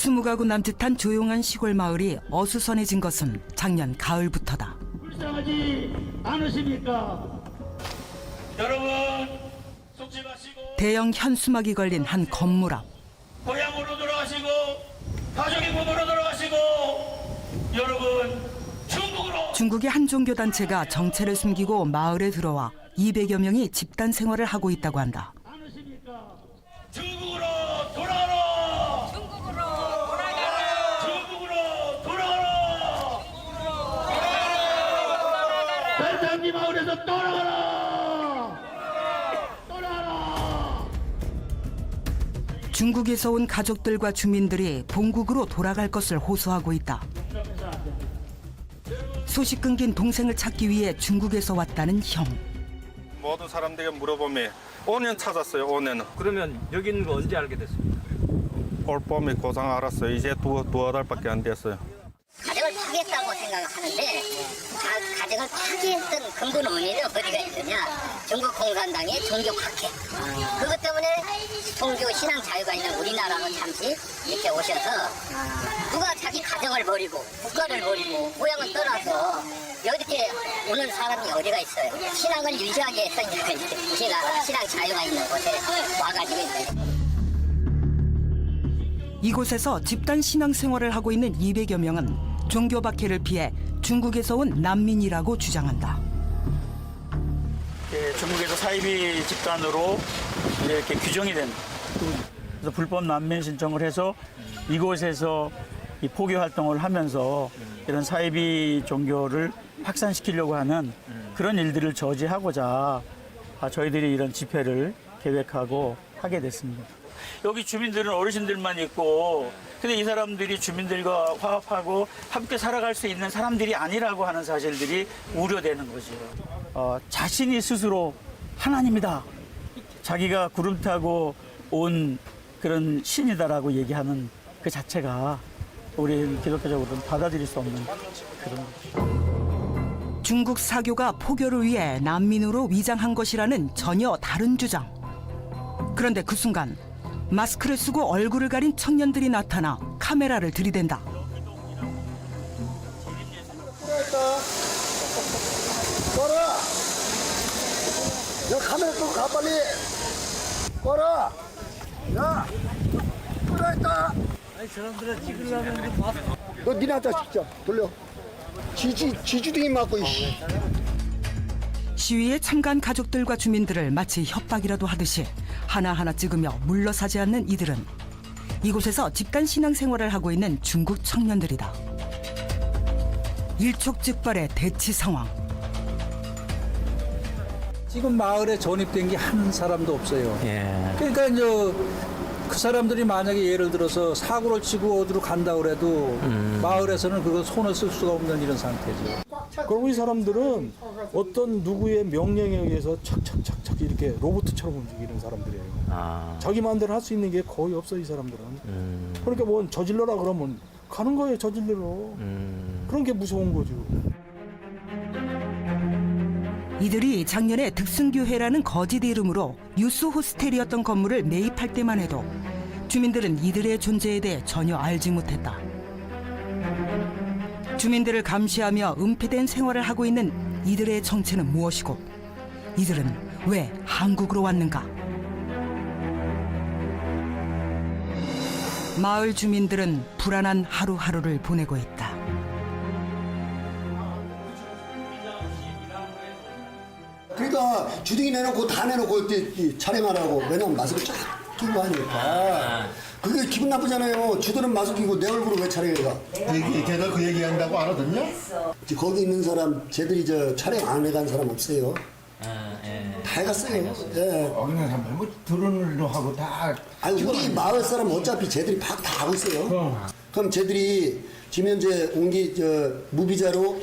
20가구 남짓한 조용한 시골 마을이 어수선해진 것은 작년 가을부터다. 불쌍하지 않으십니까? 여러분 속지 마시고 대형 현수막이 걸린 한 건물 앞. 고향으로 돌아가시고 가족의 몸으로 돌아가시고 여러분 중국으로. 중국의 한 종교단체가 정체를 숨기고 마을에 들어와 200여 명이 집단 생활을 하고 있다고 한다. 않으십니까? 중국으로 돌아가라. 중국으로 돌아가라. 중국으로 돌아가라. 별장기 마을에서 돌아가라. 돌아가라. 중국에서 온 가족들과 주민들이 본국으로 돌아갈 것을 호소하고 있다. 소식 끊긴 동생을 찾기 위해 중국에서 왔다는 형. 모든 사람들에게 물어보면 5년 찾았어요. 5년은. 그러면 여기 있는 거 언제 알게 됐습니까? 올 봄에 고상 알았어요. 이제 두어 달밖에 안 됐어요. 가정을 파괴했다고 생각하는데 가정을 파괴했던 근본 원인은 어디가 있느냐? 중국 공산당의 종교 박해. 그것 때문에 종교 신앙 자유가 있는 우리나라로 잠시 이렇게 오셔서 누가 자기 가정을 버리고 국가를 버리고 고향을 떠나서 이렇게 오는 사람이 어디가 있어요? 신앙을 유지하게 해서 이렇게 우리나라 신앙 자유가 있는 곳에 와가지고 있어요. 이곳에서 집단 신앙생활을 하고 있는 200여 명은 종교 박해를 피해 중국에서 온 난민이라고 주장한다. 중국에서 사이비 집단으로 이렇게 규정이 된, 그래서 불법 난민 신청을 해서 이곳에서 이 포교 활동을 하면서 이런 사이비 종교를 확산시키려고 하는 그런 일들을 저지하고자 저희들이 이런 집회를 계획하고 하게 됐습니다. 여기 주민들은 어르신들만 있고, 근데 이 사람들이 주민들과 화합하고 함께 살아갈 수 있는 사람들이 아니라고 하는 사실들이 우려되는 거죠. 자신이 스스로 하나님이다, 자기가 구름 타고 온 그런 신이다라고 얘기하는 그 자체가 우리 기독교적으로는 받아들일 수 없는 그런 거죠. 중국 사교가 포교를 위해 난민으로 위장한 것이라는 전혀 다른 주장. 그런데 그 순간 마스크를 쓰고 얼굴을 가린 청년들이 나타나 카메라를 들이댄다. 꺼라! 야, 카메라 끄고 가, 빨리! 꺼라! 야! 꺼라했다! 아니 사람들은 찍으려면 마스크. 너 니네 한테 진짜 돌려. 지주둥이 맞고, 이씨. 시위에 참가한 가족들과 주민들을 마치 협박이라도 하듯이 하나하나 찍으며 물러서지 않는 이들은 이곳에서 집단 신앙생활을 하고 있는 중국 청년들이다. 일촉즉발의 대치 상황. 지금 마을에 전입된 게 한 사람도 없어요. 예. 그러니까 이제 그 사람들이 만약에 예를 들어서 사고를 치고 어디로 간다 그래도 마을에서는 그거 손을 쓸 수가 없는 이런 상태죠. 그리고 이 사람들은 어떤 누구의 명령에 의해서 착착착착 이렇게 로봇처럼 움직이는 사람들이에요. 자기 마음대로 할 수 있는 게 거의 없어, 이 사람들은. 그러니까 뭐 저질러라 그러면 가는 거예요, 저질러러. 그런 게 무서운 거죠. 이들이 작년에 득승교회라는 거짓 이름으로 유스 호스텔이었던 건물을 매입할 때만 해도 주민들은 이들의 존재에 대해 전혀 알지 못했다. 주민들을 감시하며 은폐된 생활을 하고 있는 이들의 정체는 무엇이고 이들은 왜 한국으로 왔는가? 마을 주민들은 불안한 하루하루를 보내고 있다. 그러니까 주둥이 내놓고 다 내놓고 이렇게 촬영하라고. 왜냐면 마스크 쫙 끼고 하니까. 그게 기분 나쁘잖아요. 주들은 마스크 끼고 내 얼굴을 왜 촬영해가? 걔가 그 얘기한다고 알았거든요? 거기 있는 사람, 쟤들이 저 촬영 안 해간 사람 없어요. 다 해갔어요. 예. 없는 사람 뭐 드론으로 하고 다. 아니, 우리 마을 사람 어차피 쟤들이 다 하고 있어요. 그럼 쟤들이 지금 현재 온기 무비자로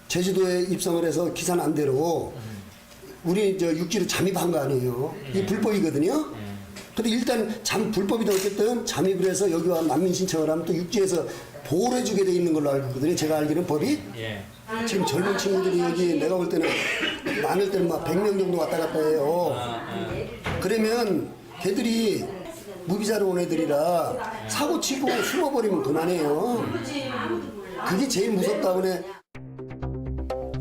제주도에 입성을 해서 기산한 대로 우리 저 육지로 잠입한 거 아니에요. 이게 불법이거든요. 근데 일단 불법이다 어쨌든 잠입을 해서 여기 와 난민 신청을 하면 또 육지에서 보호를 해주게 돼 있는 걸로 알고 있거든요. 제가 알기로는 법이. 지금 젊은 친구들이 여기 내가 볼 때는 많을 때는 막 100명 정도 왔다 갔다 해요. 그러면 걔들이 무비자로 온 애들이라 사고 치고 숨어버리면 그만해요. 그게 제일 무섭다고 그래.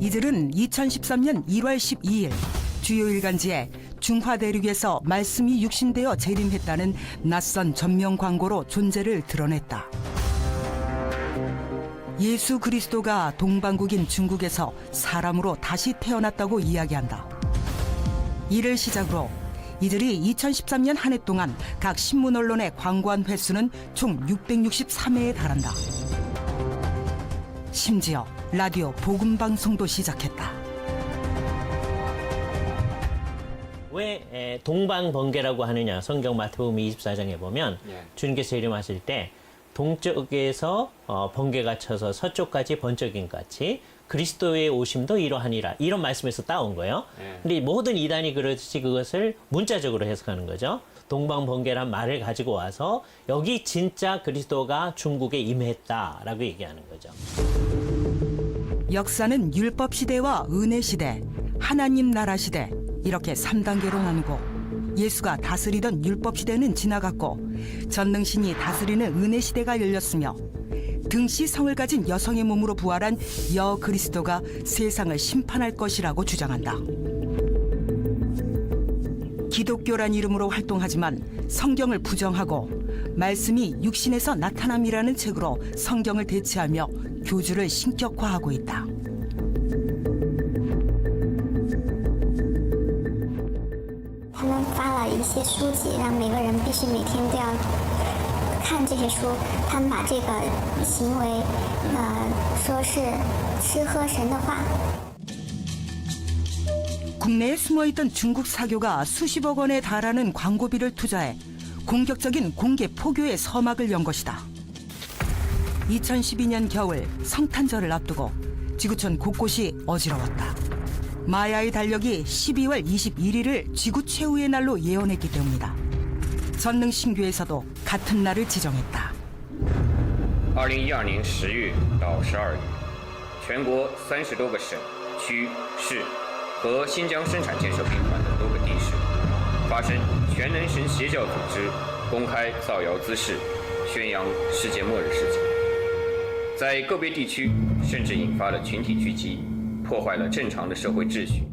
이들은 2013년 1월 12일 주요 일간지에 중화대륙에서 말씀이 육신되어 재림했다는 낯선 전명 광고로 존재를 드러냈다. 예수 그리스도가 동방국인 중국에서 사람으로 다시 태어났다고 이야기한다. 이를 시작으로 이들이 2013년 한 해 동안 각 신문 언론에 광고한 횟수는 총 663회에 달한다. 심지어 라디오 복음 방송도 시작했다. 왜 동방번개라고 하느냐? 성경 마태복음 24장에 보면 주님께서 재림하실 때 동쪽에서 번개가 쳐서 서쪽까지 번쩍임 같이 그리스도의 오심도 이러하니라, 이런 말씀에서 따온 거예요. 근데 모든 이단이 그렇듯이 그것을 문자적으로 해석하는 거죠. 동방번개란 말을 가지고 와서 여기 진짜 그리스도가 중국에 임했다라고 얘기하는 거죠. 역사는 율법 시대와 은혜 시대, 하나님 나라 시대 이렇게 3단계로 나누고 예수가 다스리던 율법 시대는 지나갔고 전능신이 다스리는 은혜 시대가 열렸으며 등씨 성을 가진 여성의 몸으로 부활한 여 그리스도가 세상을 심판할 것이라고 주장한다. 기독교란 이름으로 활동하지만 성경을 부정하고 말씀이 육신에서 나타남이라는 책으로 성경을 대체하며 교주를 신격화하고 있다.他们发了一些书籍，让每个人必须每天都要看这些书。他们把这个行为，说是吃喝神的话。 국내에 숨어있던 중국 사교가 수십억 원에 달하는 광고비를 투자해 공격적인 공개 포교의 서막을 연 것이다. 2012년 겨울 성탄절을 앞두고 지구촌 곳곳이 어지러웠다. 마야의 달력이 12월 21일을 지구 최후의 날로 예언했기 때문이다. 전능신교에서도 같은 날을 지정했다. 2012年10月到12月，全国30多个省、区、市和新疆生产建设兵团的多个地市，发生全能神邪教组织公开造谣滋事，宣扬世界末日事件，在个别地区甚至引发了群体聚集。 破坏了正常的社会秩序。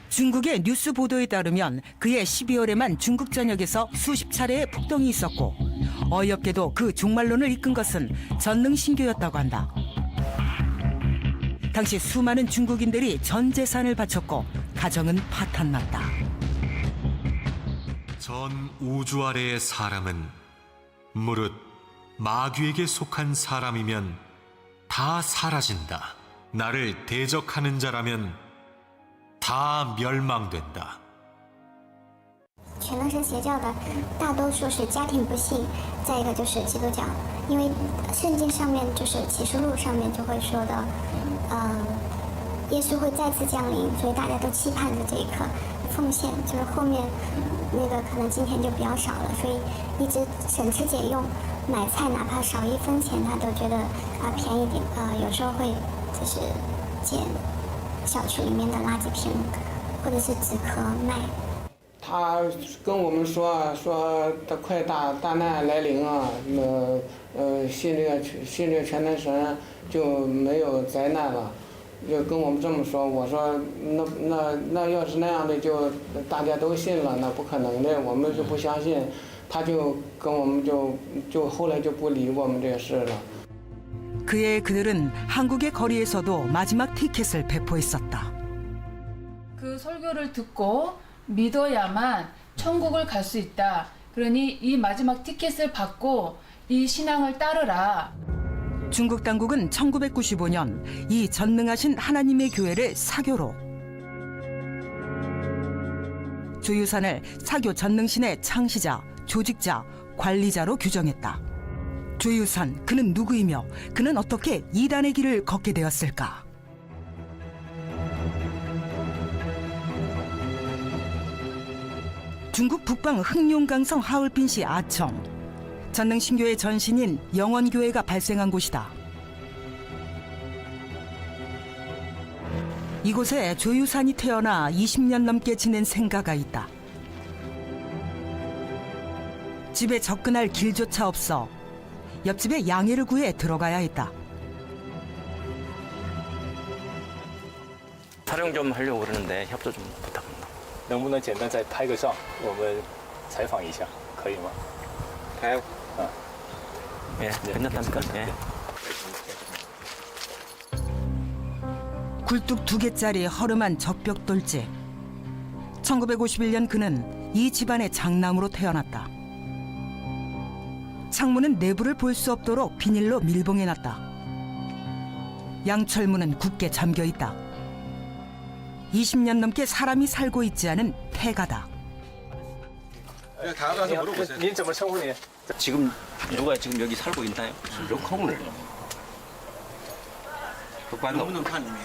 중국의 뉴스 보도에 따르면 그해 12월에만 중국 전역에서 수십 차례의 폭동이 있었고 어이없게도 그 종말론을 이끈 것은 전능신교였다고 한다. 당시 수많은 중국인들이 전 재산을 바쳤고 가정은 파탄났다. 전 우주 아래의 사람은 무릇 마귀에게 속한 사람이면 다 사라진다. 나를 대적하는 자라면 다 멸망된다. 全能神邪教的大多数是家庭不幸，再一个就是基督教，因为圣经上面就是启示录上面就会说的，耶稣会再次降临，所以大家都期盼着这一刻。奉献就是后面那个可能今天就比较少了，所以一直省吃俭用，买菜哪怕少1分钱他都觉得便宜点，有时候会就是捡小区里面的垃圾瓶或者是纸壳卖。 他跟我们说快大难来临啊，信这个全能神就没有灾难了，就跟我们这么说。我说那要是那样的就大家都信了，那不可能的，我们就不相信。他就跟我们就后来就不理我们这个事了。 그해 그들은 한국의 거리에서도 마지막 티켓을 배포했었다. 그 설교를 듣고 믿어야만 천국을 갈 수 있다. 그러니 이 마지막 티켓을 받고 이 신앙을 따르라. 중국 당국은 1995년 이 전능하신 하나님의 교회를 사교로, 조유산을 사교 전능신의 창시자, 조직자, 관리자로 규정했다. 조유산, 그는 누구이며 그는 어떻게 이단의 길을 걷게 되었을까? 중국 북방 흑룡강성 하얼빈시 아청, 전능신교의 전신인 영원교회가 발생한 곳이다. 이곳에 조유산이 태어나 20년 넘게 지낸 생가가 있다. 집에 접근할 길조차 없어 옆집에 양해를 구해 들어가야 했다. 촬영 좀 하려고 그러는데 협조 좀 부탁합니다. 能不能简单再拍个照，我们采访一下，可以吗？拍啊， 예, 괜찮답니까? 예. 굴뚝 2개짜리 허름한 적벽돌집. 1951년 그는 이 집안의 장남으로 태어났다. 창문은 내부를 볼 수 없도록 비닐로 밀봉해놨다. 양철문은 굳게 잠겨있다. 20년 넘게 사람이 살고 있지 않은 폐가다. 다가가서 물어보세요. 您怎么称呼您？ 지금 누가 지금 여기 살고 있나요? 有空着呢，都搬走。能不能看里面？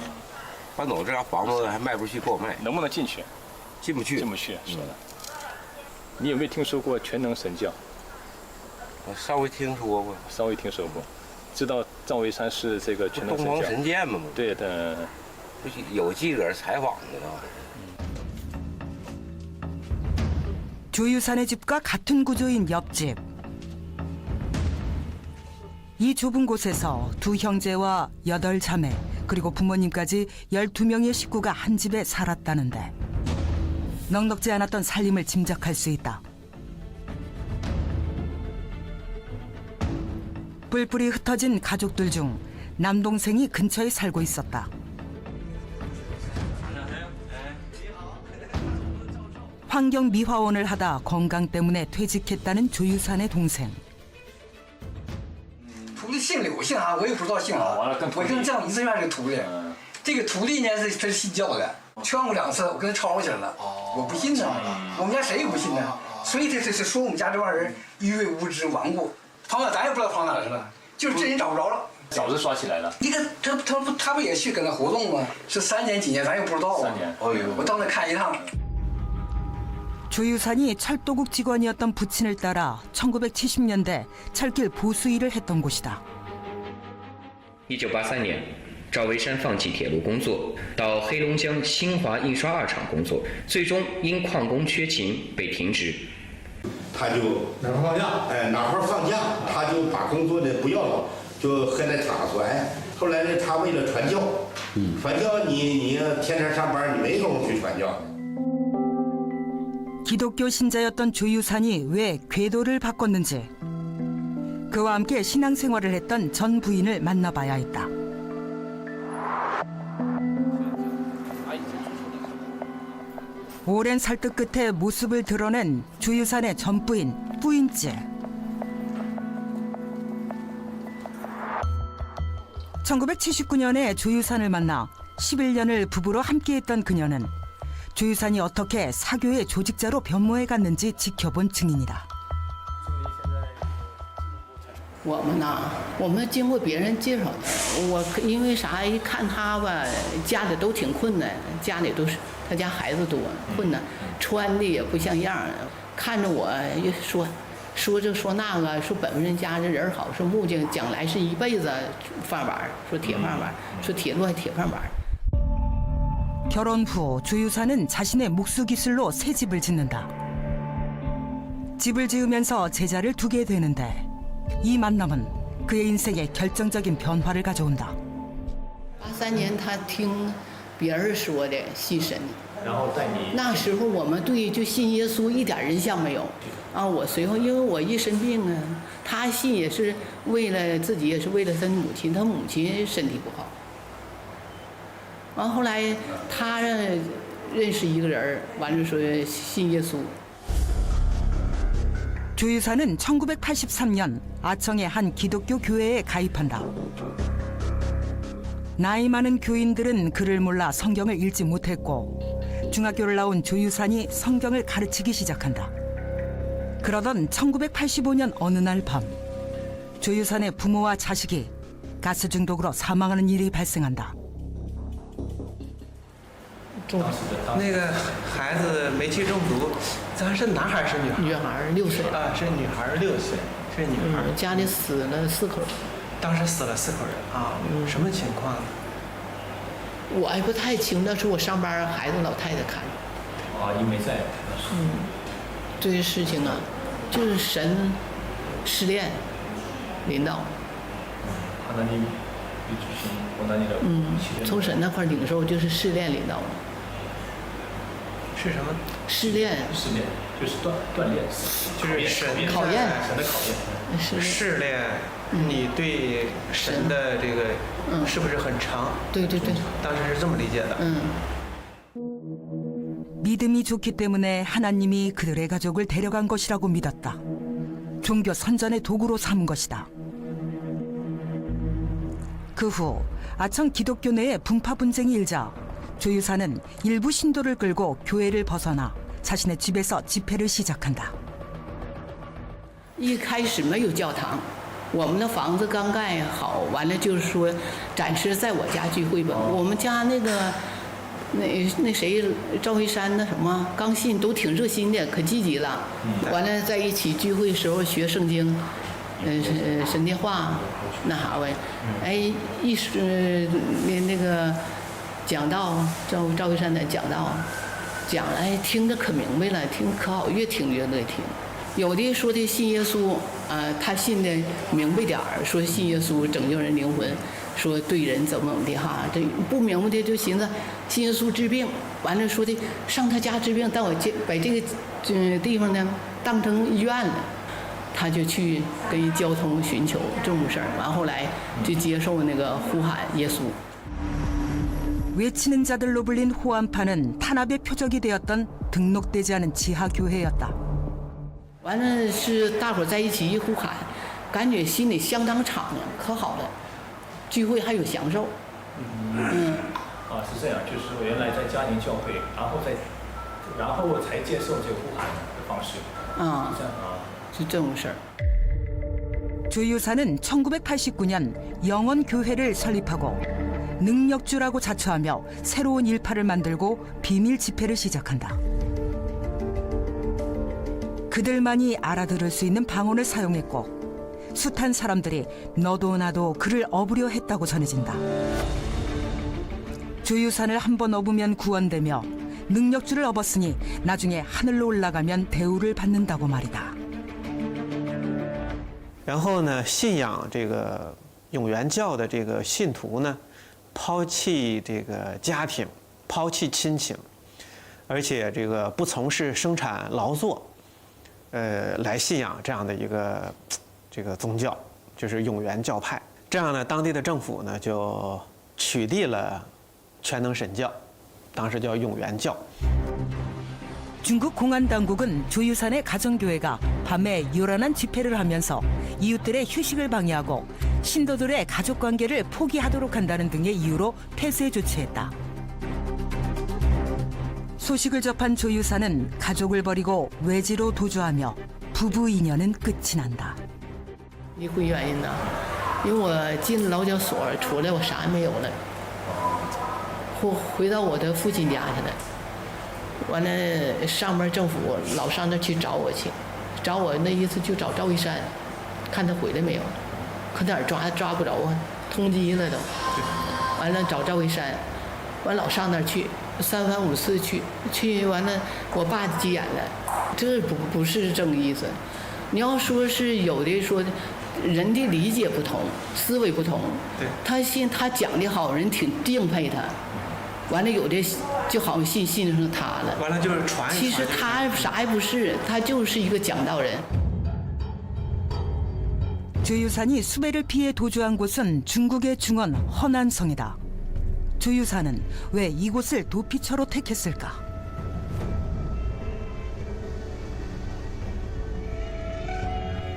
搬走这家房子还卖不出去，给我卖。能不能进去？进不去。进不去，是的。你有没有听说过全能神教？我稍微听说过。稍微听说过，知道赵维山是这个全能神教。东方神剑嘛。对的。有记者采访的呢。 조유산의 집과 같은 구조인 옆집. 이 좁은 곳에서 2 형제와 8 자매 그리고 부모님까지 12명의 식구가 한 집에 살았다는데 넉넉지 않았던 살림을 짐작할 수 있다. 뿔뿔이 흩어진 가족들 중 남동생이 근처에 살고 있었다. 환경미화원을 하다 건강 때문에 퇴직했다는 조유산의 동생. 徒弟姓柳姓啊，我也不知道姓啊。我跟丈夫一次认识徒弟，这个徒弟呢是他是信教的，劝过2次，我跟他吵起来了，我不信呢，我们家谁也不信呢，所以他说我们家这帮人愚昧无知顽固，跑哪咱也不知道跑哪去了，就是这人找不着了。早就刷起来了。你看他不也去跟他活动吗？是3年几年咱也不知道。3年。我到那看一趟。 조유산이 철도국 직원이었던 부친을 따라 1970년대 철길 보수 일을 했던 곳이다. 1983年，赵维山放弃铁路工作，到黑龙江新华印刷2厂工作，最终因矿工缺勤被停职。他就哪块放假，哪块放假，他就把工作呢不要了，就和那厂说，后来呢，他为了传教，传教你要天天上班，你没工夫去传教。 기독교 신자였던 조유산이 왜 궤도를 바꿨는지 그와 함께 신앙생활을 했던 전 부인을 만나봐야 했다. 오랜 설득 끝에 모습을 드러낸 조유산의 전 부인 뿌인째. 1979년에 조유산을 만나 11년을 부부로 함께했던 그녀는 조유산이 어떻게 사교의 조직자로 변모해 갔는지 지켜본 증인이다. 我们呐，我们经过别人介绍的。我因为啥？一看他吧，家里都挺困难，家里都是他家孩子多，困难，穿的也不像样。看着我又说这说那个，说本人家这人好，说木匠将来是一辈子饭碗，说铁饭碗，说铁路还铁饭碗。 결혼 후 조유산은 자신의 묵수 기술로 새 집을 짓는다. 집을 지으면서 제자를 두게 되는데 이 만남은 그의 인생에 결정적인 변화를 가져온다. 83年他听别人说的信神，然后带你。那时候我们对就信耶稣一点印象没有啊。我随后因为我一生病啊，他信也是为了自己，也是为了他母亲，他母亲身体不好。 完后来，他认识一个人，完了说信耶稣。 조유산은 1983년 아청의 한 기독교 교회에 가입한다. 나이 많은 교인들은 글을 몰라 성경을 읽지 못했고 중학교를 나온 조유산이 성경을 가르치기 시작한다. 그러던 1985년 어느 날 밤 조유산의 부모와 자식이 가스 중독으로 사망하는 일이 발생한다. 那个孩子煤气中毒，咱是男孩是女孩？女孩6岁啊，是女孩6岁，是女孩。家里死了4口，当时死了4口人啊，什么情况？我还不太清，那时候我上班，孩子老太太看。啊，你没在。这些事情啊，就是神试炼领导。 하나님 주신 고난이라고. 从神那块领受就是试炼领导的。是什么？试炼。试炼就是锻炼，就是神考验，神的考验。试炼你对神的这个是不是很长？对对对，当时是这么理解的。 믿음이 좋기 때문에 하나님이 그들의 가족을 데려간 것이라고 믿었다. 종교 선전의 도구로 삼은 것이다. 그 후 아청 기독교 내에 분파 분쟁이 일자 조유사는 일부 신도를 끌고 교회를 벗어나 자신의 집에서 집회를 시작한다. 一开始没有教堂，我们的房子刚盖好，完了就是说暂时在我家聚会吧。我们家那个那谁赵慧山那什么刚信都挺热心的，可积极了。完了在一起聚会时候学圣经，神的话那啥玩意，哎一时那个讲道赵慧山的讲道讲了，哎听着可明白了，听可好，越听越乐听。 有的说的信耶稣，他信的明白点儿，说信耶稣拯救人灵魂，说对人怎么的哈。这不明白的就寻思信耶稣治病，完了说的上他家治病，但我把这个地方呢当成医院了，他就去跟交通寻求这种事儿，完后来就接受那个呼喊耶稣。 외치는 자들로 불린 호안파는 탄압의 표적이 되었던 등록되지 않은 지하 교회였다. 完了是大伙在一起一呼喊，感觉心里相当敞亮，可好了，聚会还有享受。是这样，就是说原来在家庭教会，然后才接受这个呼喊的方式。这样是这种事儿。 조유사는 1989년 영원교회를 설립하고 능력주라고 자처하며 새로운 일파를 만들고 비밀 집회를 시작한다. 그들만이 알아들을 수 있는 방언을 사용했고 숱한 사람들이 너도 나도 그를 업으려 했다고 전해진다. 조유산을 한번 업으면 구원되며 능력주를 업었으니 나중에 하늘로 올라가면 대우를 받는다고 말이다. 然后呢，信仰这个永元教的这个信徒呢，抛弃这个家庭，抛弃亲情，而且这个不从事生产劳作。 来信仰这样的一个这个宗教，就是永元教派。这样呢，当地的政府呢就取缔了全能神教，当时叫永元教。 중국 공안 당국은 조유산의 가정교회가 밤에 요란한 집회를 하면서 이웃들의 휴식을 방해하고 신도들의 가족관계를 포기하도록 한다는 등의 이유로 폐쇄 조치했다. 소식을 접한 조유사는 가족을 버리고 외지로 도주하며 부부 인연은 끝이 난다. 离婚原因呢？因为我进劳教所出来，我啥也没有了，回到我的父亲家去了。完了，上面政府老上那去找我去，找我那意思就找赵一山，看他回来没有，可哪儿抓不着啊，通缉了都。完了找赵一山，完老上那儿去。 3番5次去完了，我爸急眼了，这不是这个意思。你要说是有的说，人的理解不同，思维不同。对。他讲的好，人挺敬佩他。完了有的就好像信上他了。完了就是传。其实他啥也不是，他就是一个讲道人。 조유산이 수배를 피해 도주한 곳은 중국의 중원 허난성이다. 조유사는 왜 이곳을 도피처로 택했을까?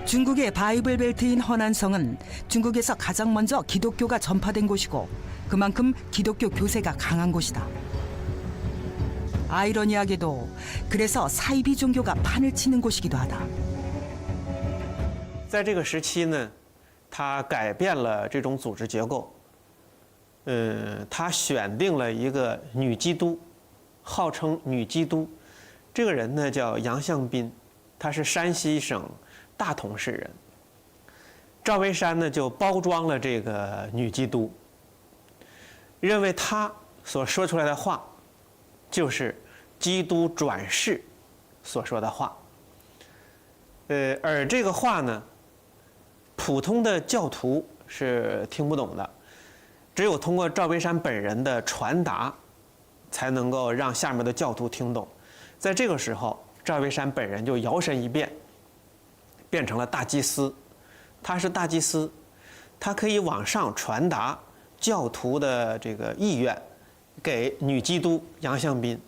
중국의 바이블 벨트인 허난성은 중국에서 가장 먼저 기독교가 전파된 곳이고 그만큼 기독교 교세가 강한 곳이다. 아이러니하게도 그래서 사이비 종교가 판을 치는 곳이기도 하다. 在这个时期呢，它改变了这种组织结构。 他选定了一个女基督，号称女基督。这个人呢叫杨向斌，他是山西省大同市人。赵维山呢就包装了这个女基督，认为他所说出来的话就是基督转世所说的话。而这个话呢，普通的教徒是听不懂的，只有通过赵北山本人的传达，才能够让下面的教徒听懂。在这个时候，赵北山本人就摇身一变，变成了大祭司。他是大祭司，他可以往上传达教徒的这个意愿给女基督杨向斌。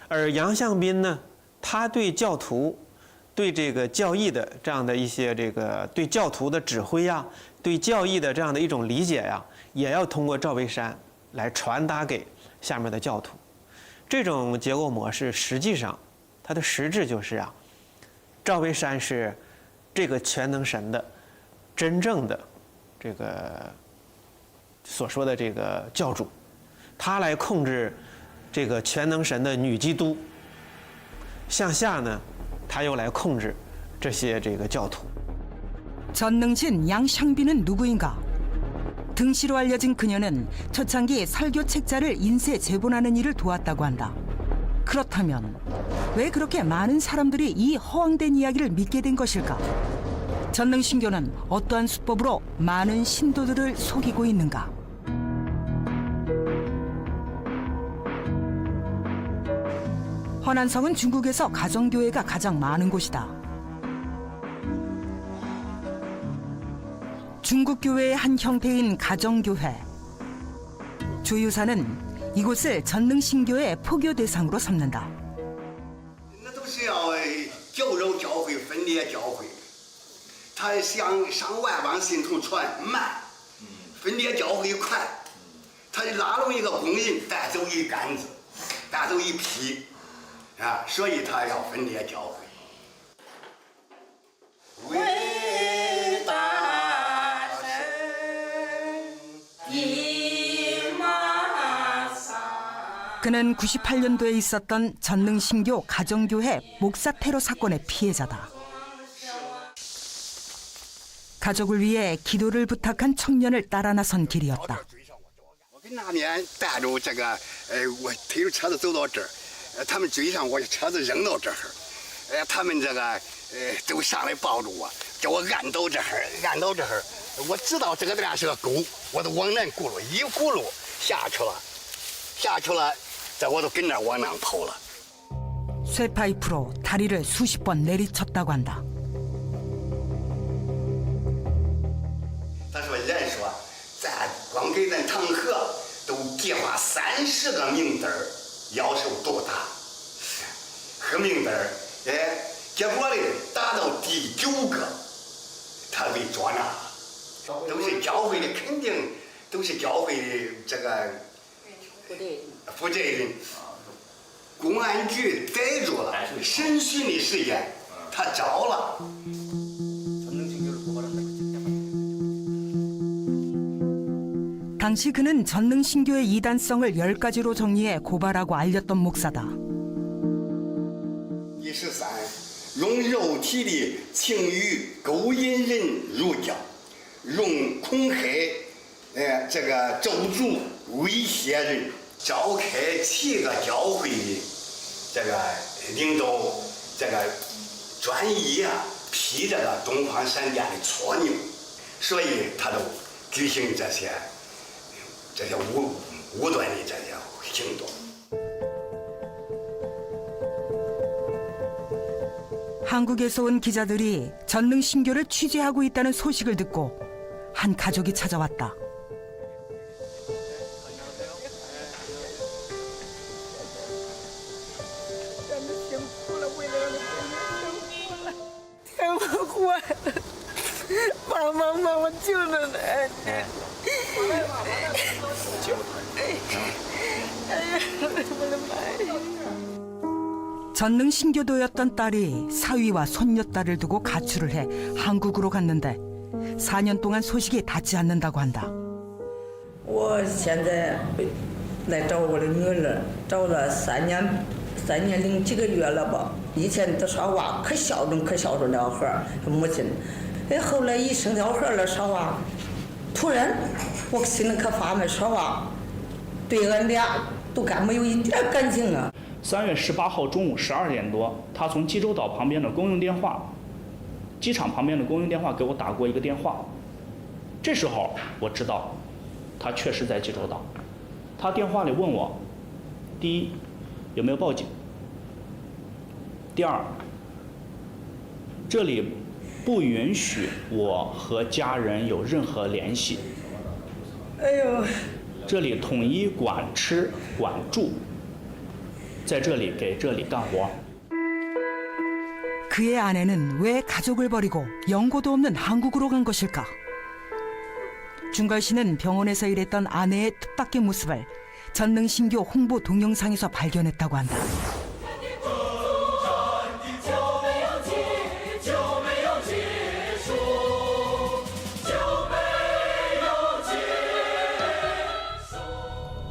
而杨向斌呢，他对教徒、对这个教义的这样的一些这个对教徒的指挥呀、对教义的这样的一种理解呀，也要通过赵北山来传达给下面的教徒。这种结构模式实际上它的实质就是啊，赵北山是这个全能神的真正的这个所说的这个教主，他来控制这个全能神的女基督，向下呢，他又来控制这些这个教徒。 전능신 양샹빈은 누구인가? 등시로 알려진 그녀는 초창기 설교 책자를 인쇄 재본하는 일을 도왔다고 한다. 그렇다면 왜 그렇게 많은 사람들이 이 허황된 이야기를 믿게 된 것일까? 전능신교는 어떠한 수법으로 많은 신도들을 속이고 있는가? 허난성은 중국에서 가정교회가 가장 많은 곳이다. 중국 교회의 한 형태인 가정교회. 조유사는 이곳을 전능신교의 포교 대상으로 삼는다. 那都是要教肉教会、分裂教会，他向上万帮信徒传慢，分裂教会快，他拉拢一个工人带走一杆子，带走一批，啊，所以他要分裂教会。伟大神그는 98년도에 있었던 전능신교 가정교회 목사 테러 사건의 피해자다. 가족을 위해 기도를 부탁한 청년을 따라 나선 길이었다. 我跟那边带着这个，我推着车子走到这儿，他们追上我，车子扔到这儿，他们这个，都上来抱住我，叫我按到这儿，按到这儿。我知道这个地方是个沟，我都往南轱辘，一轱辘下去了，下去了，这我都跟着往南跑了。 쇠파이프로 다리를 수십 번 내리쳤다고 한다. 他说人说，咱光给咱唐河都计划30个明灯儿，要求多大？和明灯儿，结果呢，达到第9个，他被捉拿了。都是教会的，肯定都是教会的这个负责人。公安局逮住了，审讯的时间他招了。 당시 그는 전능신교의 이단성을 10가지로 정리해 고발하고 알렸던 목사다. 第13，用肉体的情欲勾引人入教，用恐吓，这个咒诅威胁人，召开7个教会的这个领导，这个专一啊批这个东方闪电的错牛，所以他都举行这些武断的这些行动。 한국에서 온 기자들이 전능신교를 취재하고 있다는 소식을 듣고 한 가족이 찾아왔다. 전능신교도였던 딸이 사위와 손녀딸을 두고 가출을 해 한국으로 갔는데 4년 동안 소식이 닿지 않는다고 한다. 我现在来找我的女儿，找了3年零几个月了吧。以前都说娃可孝顺那小孩母亲，后来一生小孩了说娃，突然我心里可发闷，说娃对俺俩都干没有一点感情啊。 3月18号中午12点多，他从济州岛旁边的公用电话机场旁边的公用电话给我打过一个电话，这时候我知道他确实在济州岛。他电话里问我，第一，有没有报警？第二，这里不允许我和家人有任何联系。哎呦，这里统一管吃管住，在这里给这里干活。 그의 아내는 왜 가족을 버리고 연고도 없는 한국으로 간 것일까? 준걸 씨는 병원에서 일했던 아내의 뜻밖의 모습을 전능신교 홍보 동영상에서 발견했다고 한다.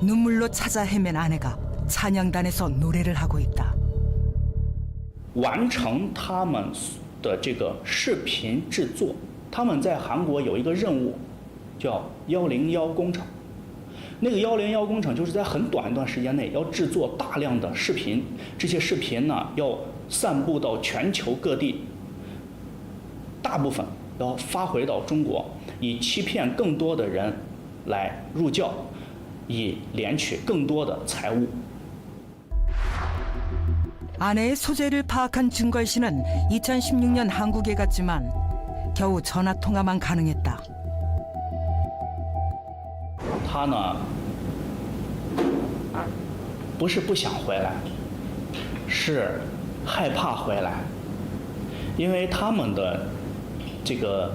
눈물로 찾아 헤맨 아내가 찬양단에서 노래를 하고 있다. 完成他们的这个视频制作，他们在韩国有一个任务，叫101工程。那个101工程就是在很短一段时间内要制作大量的视频，这些视频呢要散布到全球各地，大部分要发回到中国，以欺骗更多的人来入教，以敛取更多的财物。 아내의 소재를 파악한 준걸 씨는 2016년 한국에 갔지만 겨우 전화 통화만 가능했다. 他呢，不是不想回来，是害怕回来，因为他们的这个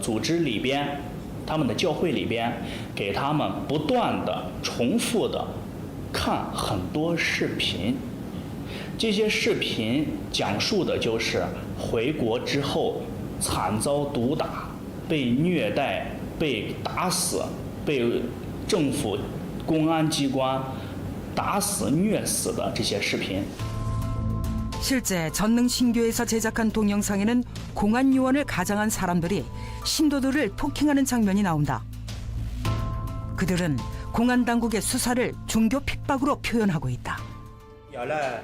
组织里边，他们的教会里边，给他们不断的重复的。 看很多视频，这些视频讲述的就是回国之后惨遭毒打、被虐待、被打死、被政府公安机关打死、虐死的这些视频。 실제 전능신교에서 제작한 동영상에는 공안 요원을 가장한 사람들이 신도들을 폭행하는 장면이 나온다. 그들은 공안 당국의 수사를 종교 핍박으로 표현하고 있다. 原来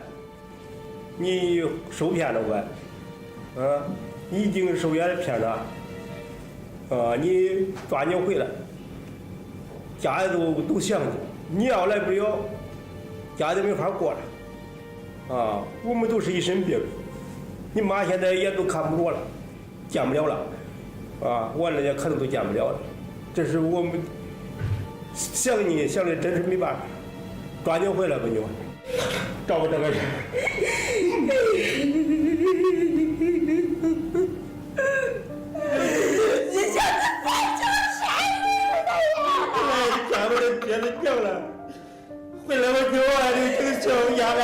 你受骗了我，你已经受骗了，你抓紧回来，家里都想你，你要来不了，家里没法过了，我们都是一身病，你妈现在也都看不着了，见不了了，我那些可能都见不了了，这是我们。 想你想的真是没办法，抓紧回来吧你，照顾这个人。你现在反正啥人了呀？见不得别的病了，回来我给我的这个小家来。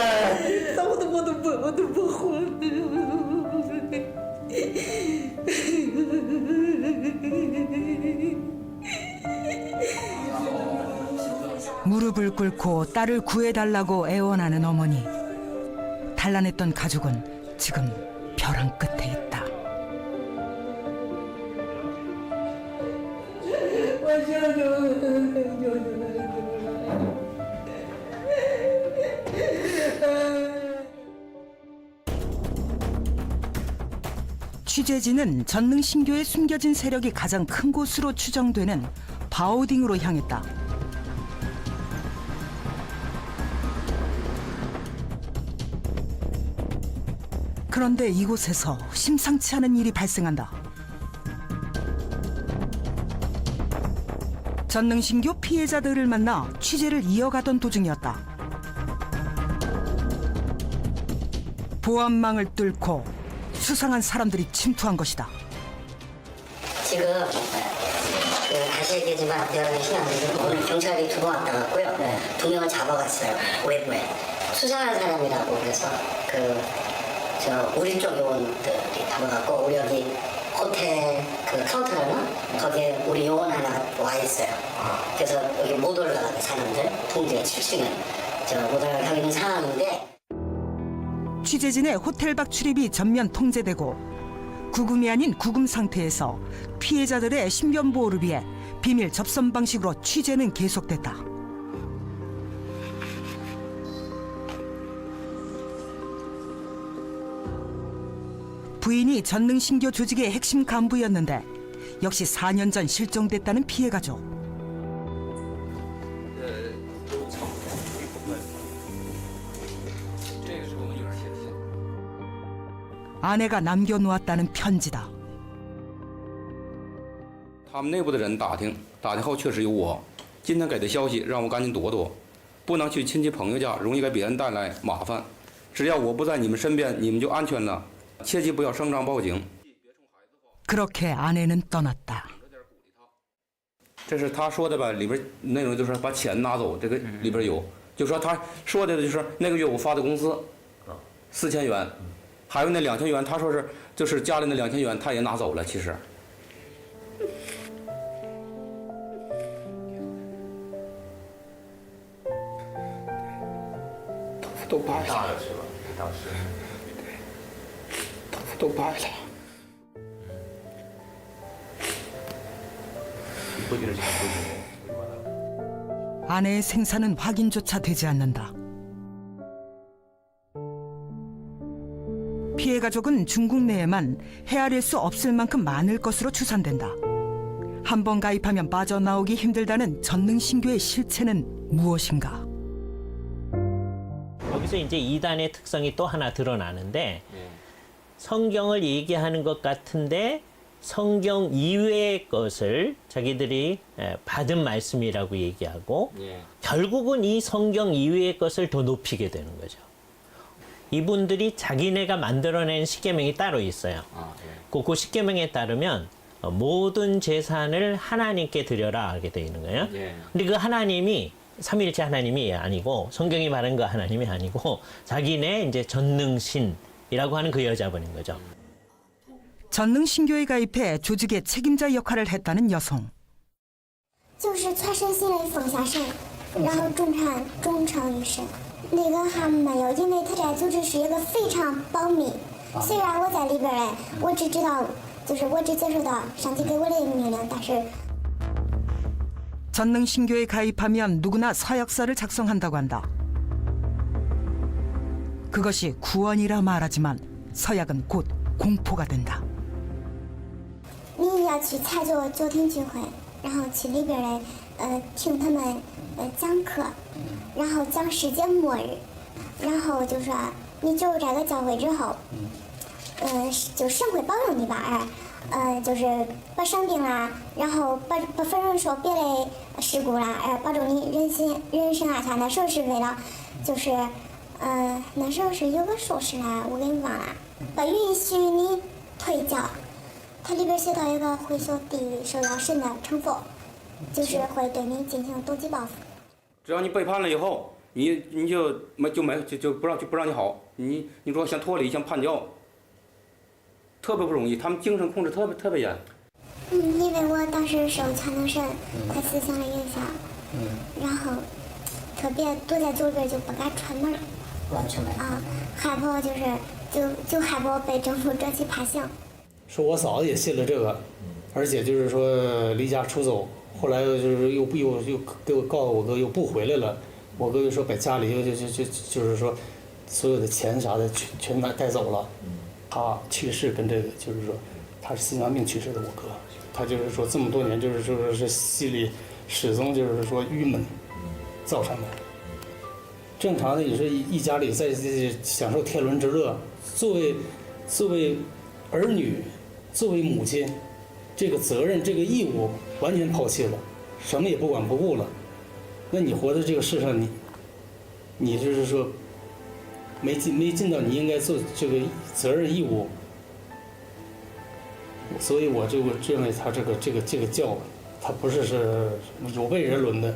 我都不活。 무릎을 꿇고 딸을 구해달라고 애원하는 어머니. 단란했던 가족은 지금 벼랑 끝에 있다. 취재진은 전능신교에 숨겨진 세력이 가장 큰 곳으로 추정되는 바오딩으로 향했다. 그런데 이곳에서 심상치 않은 일이 발생한다. 전능신교 피해자들을 만나 취재를 이어가던 도중이었다. 보안망을 뚫고 수상한 사람들이 침투한 것이다. 지금 다시 얘기하지만 대학의 신앙들은 오늘 경찰이 2번 왔다 갔고요. 2명을 잡아갔어요. 외부에. 수상한 사람이라고 그래서 우리 쪽 요원들이 잡아갔고 우리 여기 호텔 카운터라나 거기에 우리 요원 하나 와 있어요. 그래서 여기 못 올라가는 사람들 통제 7층에 못 올라가게 있는 상황인데. 취재진의 호텔 밖 출입이 전면 통제되고 구금이 아닌 구금 상태에서 피해자들의 신변 보호를 위해 비밀 접선 방식으로 취재는 계속됐다. 부인이 전능신교 조직의 핵심 간부였는데 역시 4년 전 실종됐다는 피해 가족. 아내가 남겨놓았다는 편지다. 他们内部的人打听后确实有我，今天给的消息让我赶紧躲躲，不能去亲戚朋友家，容易给别人带来麻烦。只要我不在你们身边，你们就安全了，切记不要声张报警。 그렇게 아내는 떠났다. 这是他说的吧？里边内容就是把钱拿走，这个里边有，就说他说的就是那个月我发的工资，4000元，还有那2000元，他说是就是家里那2000元他也拿走了，其实。头发都白了，是吧？当时，对，头发都白了。 아내의 생사는 확인조차 되지 않는다. 피해 가족은 중국 내에만 헤아릴 수 없을 만큼 많을 것으로 추산된다. 한 번 가입하면 빠져나오기 힘들다는 전능신교의 실체는 무엇인가? 여기서 이제 이단의 특성이 또 하나 드러나는데 성경을 얘기하는 것 같은데 성경 이외의 것을 자기들이 받은 말씀이라고 얘기하고 결국은 이 성경 이외의 것을 더 높이게 되는 거죠. 이분들이 자기네가 만들어낸 십계명이 따로 있어요. 그 십계명에 따르면 모든 재산을 하나님께 드려라 하게 되어 있는 거예요. 근데 그 하나님이 삼위일체 하나님이 아니고 성경이 말한 그 하나님이 아니고 자기네 이제 전능신이라고 하는 그 여자분인 거죠. 전능신교에 가입해 조직의 책임자 역할을 했다는 여성. 就是全身心的奉下神，然后忠诚于神。那个还没有，因为他这组织是一个非常保密。虽然我在里边嘞，我只知道，就是我只接受到上帝给我的命令，但是 전능신교에 가입하면 누구나 서약서를 작성한다고 한다. 그것이 구원이라 말하지만 서약은 곧 공포가 된다. 你要去参加家庭聚会，然后去里边嘞，听他们讲课，然后讲世界末日，然后就说你进入这个教会之后，就神会保佑你吧，就是不生病啦，然后不发生说别的事故啦，保证你人身安全。那时候是为了，就是那时候是有个说是啦，我给你忘了，不允许你退教。 它里边写到一个会受地狱受到神的惩罚，就是会对你进行动机报复。只要你背叛了以后，你就不让你好，你说想脱离想叛教，特别不容易，他们精神控制特别严。因为我当时受全能神他思想的影响，然后特别躲在组里边就不敢出门，完全没害怕就害怕被政府抓起判刑。 说我嫂子也信了这个，而且就是说离家出走，后来就是又给我告诉我哥又不回来了，我哥就说把家里就是说所有的钱啥的全带走了。他去世跟这个就是说他是心脏病去世的我哥，他就是说这么多年就是说是心里始终就是说郁闷造成的。正常的你说一家里在享受天伦之乐，作为儿女。 作为母亲，这个责任、这个义务完全抛弃了，什么也不管不顾了。那你活在这个世上，你就是说没尽到你应该做这个责任义务。所以我就认为他这个教，他不是有悖人伦的。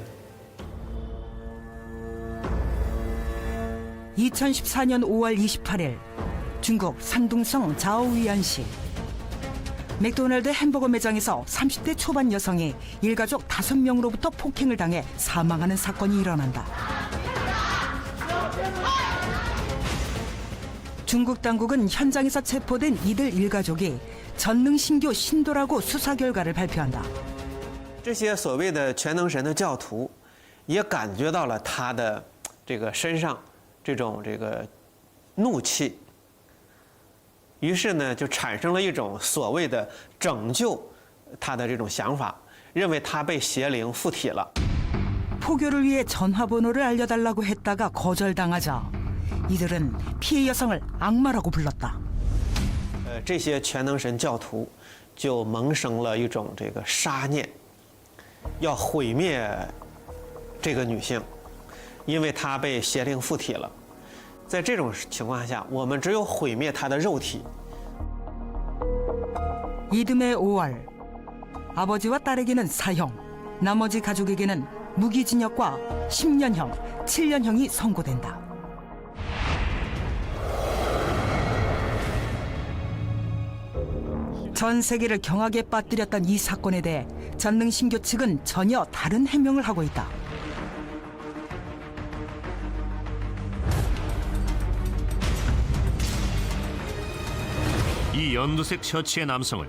2014년 5월 28일 중국 산둥성 자오위안시 맥도날드 햄버거 매장에서 30대 초반 여성이 일가족 5명으로부터 폭행을 당해 사망하는 사건이 일어난다. 중국 당국은 현장에서 체포된 이들 일가족이 전능신교 신도라고 수사 결과를 발표한다. 这些所谓的全能神的教徒，也感觉到了他的这个身上这个怒气。于是呢，就产生了一种所谓的拯救他的这种想法，认为他被邪灵附体了。 포교를 위해 전화번호를 알려달라고 했다가 거절당하자 이들은 피해 여성을 악마라고 불렀다. 这些全能神教徒就萌生了一种这个杀念，要毁灭这个女性，因为她被邪灵附体了。在这种情况下，我们只有毁灭她的肉体。 이듬해 5월 아버지와 딸에게는 사형, 나머지 가족에게는 무기징역과 10년형, 7년형이 선고된다. 전 세계를 경악에 빠뜨렸던 이 사건에 대해 전능신교 측은 전혀 다른 해명을 하고 있다. 이 연두색 셔츠의 남성을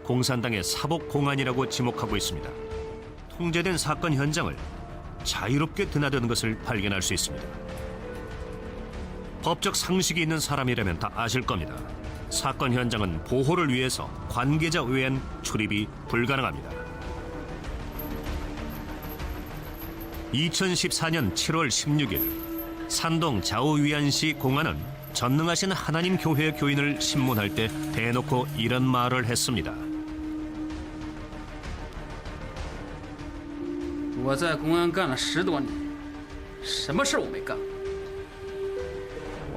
공산당의 사복공안이라고 지목하고 있습니다. 통제된 사건 현장을 자유롭게 드나드는 것을 발견할 수 있습니다. 법적 상식이 있는 사람이라면 다 아실 겁니다. 사건 현장은 보호를 위해서 관계자 외엔 출입이 불가능합니다. 2014년 7월 16일 산동 자오위안시 공안은 전능하신 하나님 교회 교인을 신문할 때 대놓고 이런 말을 했습니다. 我在公安干了10多年，什么事我没干过。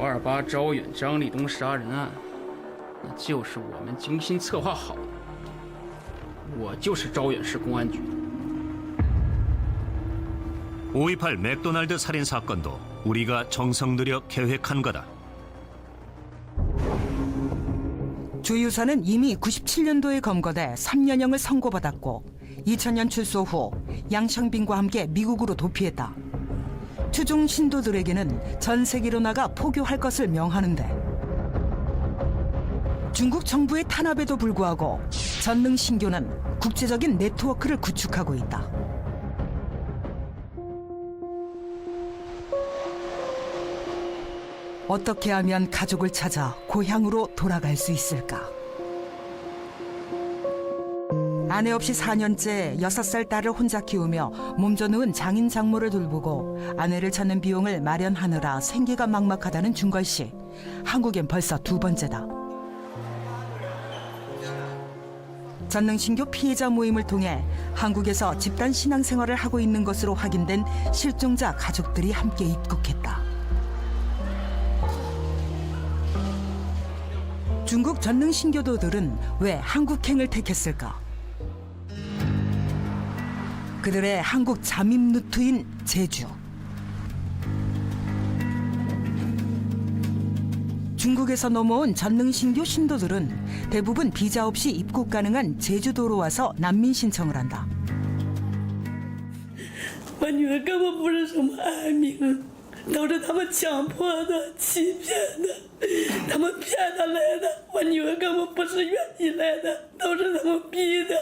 528招远、张立东杀人案，那就是我们精心策划好的。我就是招远市公安局的。 5.28 맥도날드 살인 사건도 우리가 정성 들여 계획한 거다. 조 유사는 이미 97년도에 검거돼 3년형을 선고받았고 2000년 출소 후 양청빈과 함께 미국으로 도피했다. 추종 신도들에게는 전 세계로 나가 포교할 것을 명하는데 중국 정부의 탄압에도 불구하고 전능신교는 국제적인 네트워크를 구축하고 있다. 어떻게 하면 가족을 찾아 고향으로 돌아갈 수 있을까? 아내 없이 4년째 6살 딸을 혼자 키우며 몸져 누운 장인 장모를 돌보고 아내를 찾는 비용을 마련하느라 생계가 막막하다는 준걸 씨. 한국엔 벌써 2번째다. 전능신교 피해자 모임을 통해 한국에서 집단 신앙생활을 하고 있는 것으로 확인된 실종자 가족들이 함께 입국했다. 중국 전능신교도들은 왜 한국행을 택했을까? 그들의 한국 잠입 루트인 제주. 중국에서 넘어온 전능신교 신도들은 대부분 비자 없이 입국 가능한 제주도로 와서 난민 신청을 한다. 我女儿根本不是什么爱民，都是他们强迫的、欺骗的，他们骗她来的。我女儿根本不是愿意来的，都是他们逼的。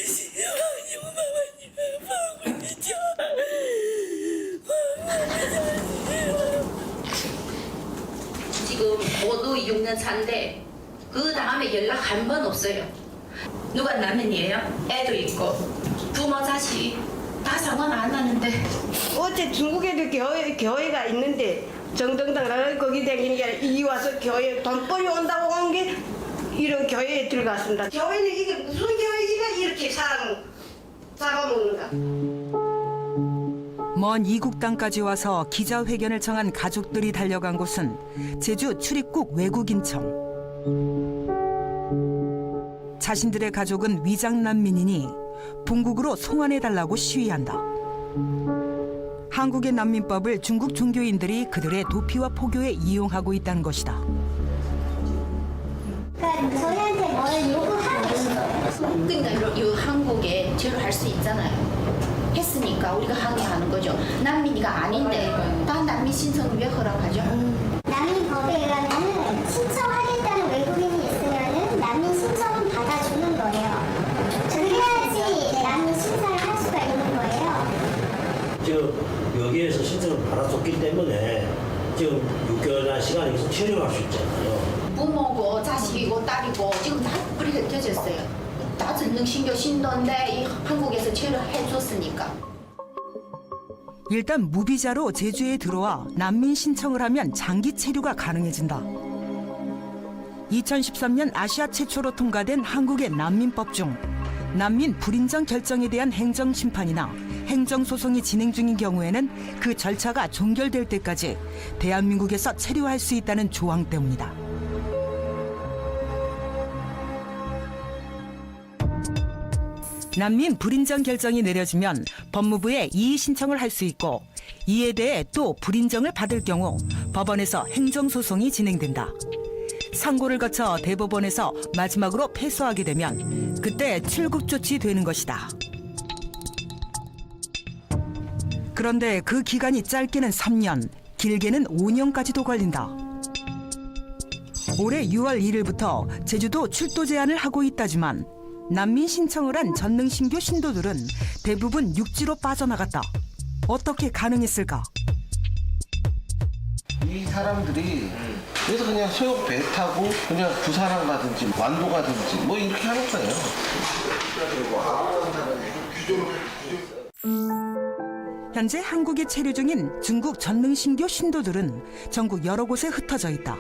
希望你们把我女儿放回家，지금 고도 6년 차인데 그 다음에 연락 한 번 없어요. 누가 남편이에요? 애도 있고 부모 자식 다 상관 안 하는데. 어째 중국에도 교회가 있는데 정정당당하게 거기 다니는 게 아니라 이 와서 교회 돈벌이 온다고 온 게 이런 교회에 들어갔습니다. 교회는 이게 무슨 교회가 이렇게 사람 잡아먹는가? 먼 이국 땅까지 와서 기자회견을 청한 가족들이 달려간 곳은 제주 출입국 외국인청. 자신들의 가족은 위장 난민이니 본국으로 송환해달라고 시위한다. 한국의 난민법을 중국 종교인들이 그들의 도피와 포교에 이용하고 있다는 것이다. 그러니까 저희한테 뭘 요구하고 있어요. 그러니까 이 한국에 제로할 수 있잖아요. 했으니까 우리가 항의하는 거죠. 난민이가 아닌데 다 난민 신청을 왜 허락하죠? 난민법에 의하면 신청하겠다는 외국인이 있으면 난민 신청은 받아주는 거예요. 그래야지 난민 신청을 할 수가 있는 거예요. 지금 여기에서 신청을 받아줬기 때문에 지금 6개월 들어가야 시간이 계속 체류할 수 있잖아요. 부모고 자식이고 딸이고 지금 다 그렇게 되졌어요. 다 전능신교 신도인데 이 한국에서 체류해줬으니까. 일단 무비자로 제주에 들어와 난민 신청을 하면 장기 체류가 가능해진다. 2013년 아시아 최초로 통과된 한국의 난민법 중 난민 불인정 결정에 대한 행정심판이나 행정소송이 진행 중인 경우에는 그 절차가 종결될 때까지 대한민국에서 체류할 수 있다는 조항 때문이다. 난민 불인정 결정이 내려지면 법무부에 이의 신청을 할 수 있고 이에 대해 또 불인정을 받을 경우 법원에서 행정소송이 진행된다. 상고를 거쳐 대법원에서 마지막으로 패소하게 되면 그때 출국 조치되는 것이다. 그런데 그 기간이 짧게는 3년, 길게는 5년까지도 걸린다. 올해 6월 1일부터 제주도 출도 제한을 하고 있다지만 난민 신청을 한 전능신교 신도들은 대부분 육지로 빠져나갔다. 어떻게 가능했을까? 이 사람들이 그래서 그냥 소형 배 타고 그냥 부산항 가든지 완도 가든지 뭐 이렇게 하는 거예요. 현재 한국에 체류 중인 중국 전능신교 신도들은 전국 여러 곳에 흩어져 있다.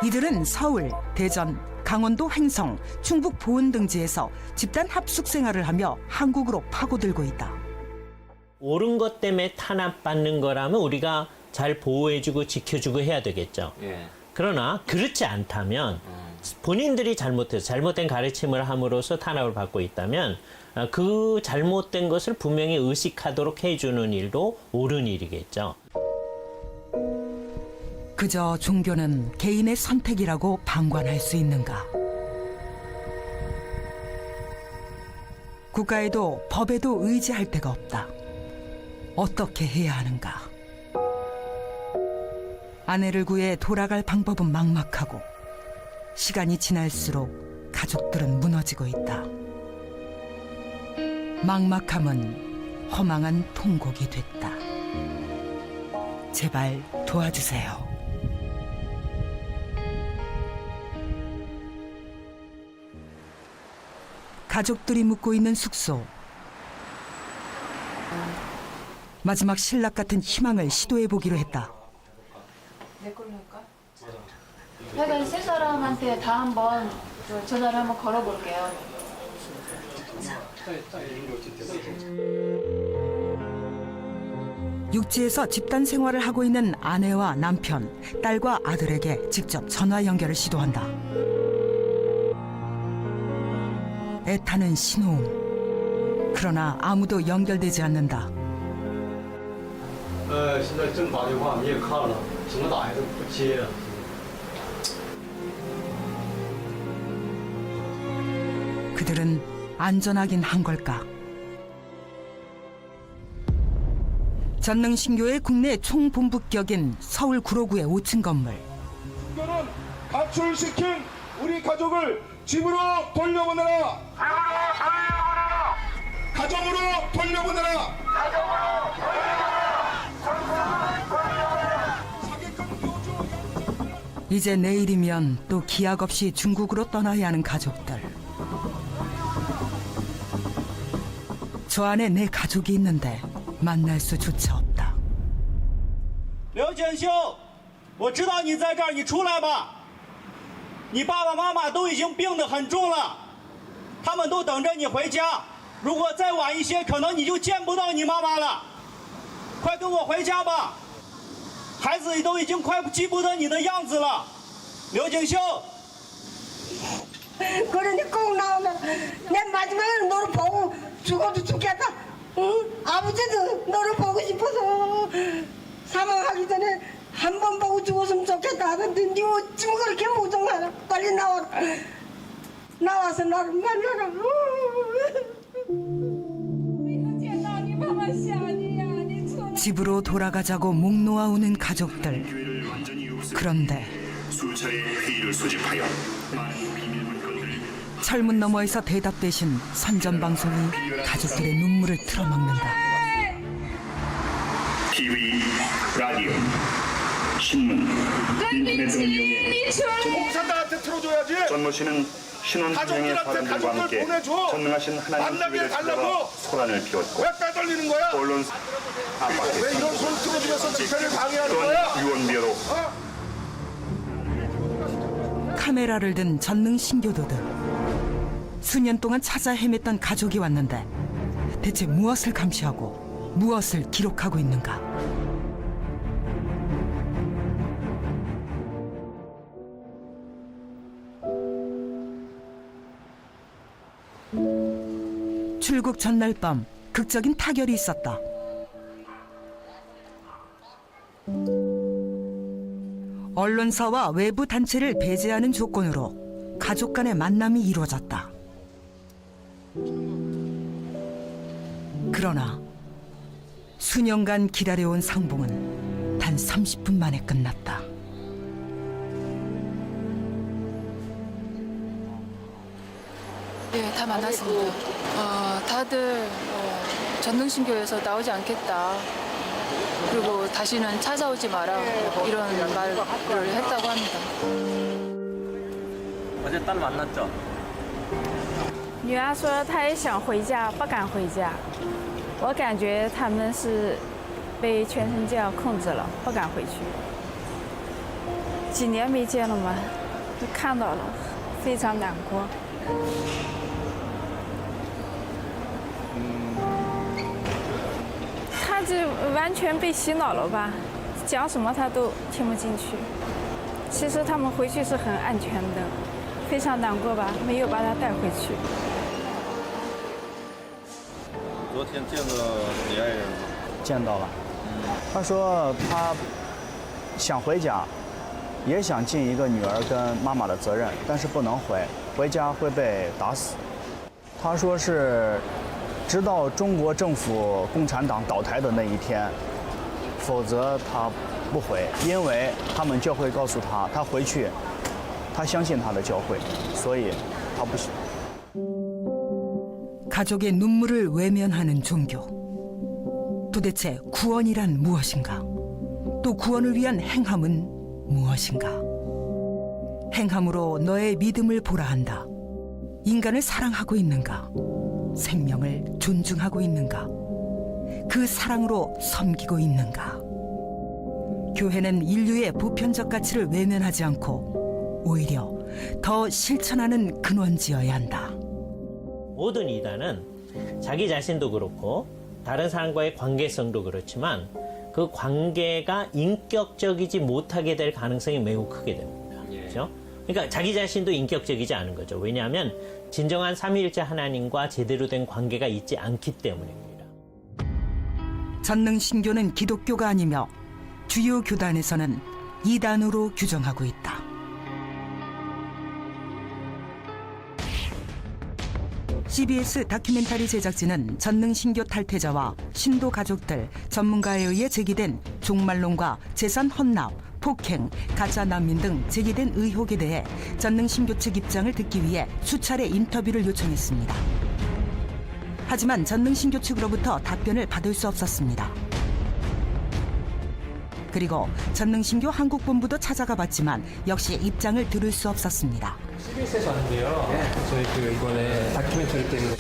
이들은 서울, 대전, 강원도 횡성, 충북 보은 등지에서 집단 합숙 생활을 하며 한국으로 파고들고 있다. 옳은 것 때문에 탄압받는 거라면 우리가 잘 보호해주고 지켜주고 해야 되겠죠. 그러나 그렇지 않다면 본인들이 잘못된 가르침을 함으로써 탄압을 받고 있다면 그 잘못된 것을 분명히 의식하도록 해주는 일도 옳은 일이겠죠. 그저 종교는 개인의 선택이라고 방관할 수 있는가? 국가에도 법에도 의지할 데가 없다. 어떻게 해야 하는가? 아내를 구해 돌아갈 방법은 막막하고 시간이 지날수록 가족들은 무너지고 있다. 막막함은 허망한 통곡이 됐다. 제발 도와주세요. 가족들이 묵고 있는 숙소. 마지막 신락 같은 희망을 시도해보기로 했다. 내 걸로 할까? 내가 이 세 사람한테 다 한번 전화를 한번 걸어볼게요. 육지에서 집단 생활을 하고 있는 아내와 남편, 딸과 아들에게 직접 전화 연결을 시도한다. 애타는 신호음. 그러나 아무도 연결되지 않는다. 现在正打电话你也看了，怎么打也都不接啊。 그들은 안전하긴 한 걸까? 전능신교의 국내 총본부격인 서울 구로구의 5층 건물. 신교는 가출시킨 우리 가족을 집으로 돌려보내라. 가정으로 돌려보내라. 이제 내일이면 또 기약 없이 중국으로 떠나야 하는 가족들. 저 안에 내 가족이 있는데 만날 수조차 없다. 刘锦秀，我知道你在这儿，你出来吧。你爸爸妈妈都已经病得很重了，他们都等着你回家。如果再晚一些，可能你就见不到你妈妈了。快跟我回家吧，孩子都已经快记不得你的样子了。刘锦秀。 그러니 꼭 나오면 내 마지막에 너를 보고 죽어도 죽겠다. 응? 아버지도 너를 보고 싶어서 사망하기 전에 한 번 보고 죽었으면 좋겠다 하던데 니 어찌 그렇게 무정하나. 빨리 나와라. 나와서 나를 만나라. 집으로 돌아가자고 목 놓아 우는 가족들. 그런데 수차례 회의를 소집하여 철문 너머에서 대답 대신 선전방송이 가족들의 눈물을 틀어막는다. TV, 라디오 신문, 인터넷 등을 이용해 공산당한테 틀어줘야지. 전모 씨는 신원 투쟁의 사람들과 함께 전능하신 하나님 기회를 찾아가 소란을 피웠고 왜 빼돌리는 거야? 언론 왜 이런 소리 틀어주면서 집회를 방해하는 거야? 유언비어로 카메라를 든 전능 신교도들. 수년 동안 찾아 헤맸던 가족이 왔는데 대체 무엇을 감시하고 무엇을 기록하고 있는가? 출국 전날 밤 극적인 타결이 있었다. 언론사와 외부 단체를 배제하는 조건으로 가족 간의 만남이 이루어졌다. 그러나 수년간 기다려온 상봉은 단 30분 만에 끝났다. 네, 다 만났습니다. 다들 전능신교에서 나오지 않겠다. 그리고 다시는 찾아오지 마라. 이런 말을 했다고 합니다. 어제 딸 만났죠? 女儿说她也想回家，不敢回家。我感觉他们是被全神教控制了，不敢回去。几年没见了嘛，就看到了，非常难过。他就完全被洗脑了吧，讲什么他都听不进去。其实他们回去是很安全的，非常难过吧，没有把他带回去。昨天见到你爱人吗？见到了。他说他想回家，也想尽一个女儿跟妈妈的责任，但是不能回家会被打死。他说是直到中国政府共产党倒台的那一天，否則他不回，因为他们教会告诉他，他回去，他相信他的教会，所以他不行。 가족의 눈물을 외면하는 종교. 도대체 구원이란 무엇인가? 또 구원을 위한 행함은 무엇인가? 행함으로 너의 믿음을 보라 한다. 인간을 사랑하고 있는가? 생명을 존중하고 있는가? 그 사랑으로 섬기고 있는가? 교회는 인류의 보편적 가치를 외면하지 않고 오히려 더 실천하는 근원지어야 한다. 모든 이단은 자기 자신도 그렇고 다른 사람과의 관계성도 그렇지만 그 관계가 인격적이지 못하게 될 가능성이 매우 크게 됩니다. 그렇죠? 그러니까 자기 자신도 인격적이지 않은 거죠. 왜냐하면 진정한 삼위일체 하나님과 제대로 된 관계가 있지 않기 때문입니다. 전능신교는 기독교가 아니며 주요 교단에서는 이단으로 규정하고 있다. CBS 다큐멘터리 제작진은 전능신교 탈퇴자와 신도 가족들, 전문가에 의해 제기된 종말론과 재산 헌납, 폭행, 가짜 난민 등 제기된 의혹에 대해 전능신교 측 입장을 듣기 위해 수차례 인터뷰를 요청했습니다. 하지만 전능신교 측으로부터 답변을 받을 수 없었습니다. 그리고 전능신교 한국본부도 찾아가 봤지만 역시 입장을 들을 수 없었습니다. CBS에서 하는데요. 저희 이번에 다큐멘터리 때문에.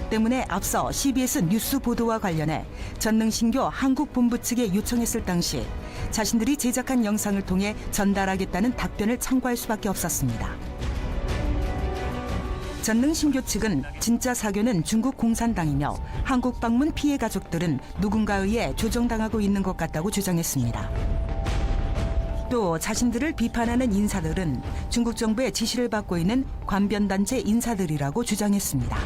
때문에 앞서 CBS 뉴스 보도와 관련해 전능신교 한국본부 측에 요청했을 당시 자신들이 제작한 영상을 통해 전달하겠다는 답변을 청구할 수밖에 없었습니다. 전능신교 측은 진짜 사교는 중국 공산당이며 한국 방문 피해 가족들은 누군가에 의해 조종당하고 있는 것 같다고 주장했습니다. 또 자신들을 비판하는 인사들은 중국 정부의 지시를 받고 있는 관변단체 인사들이라고 주장했습니다.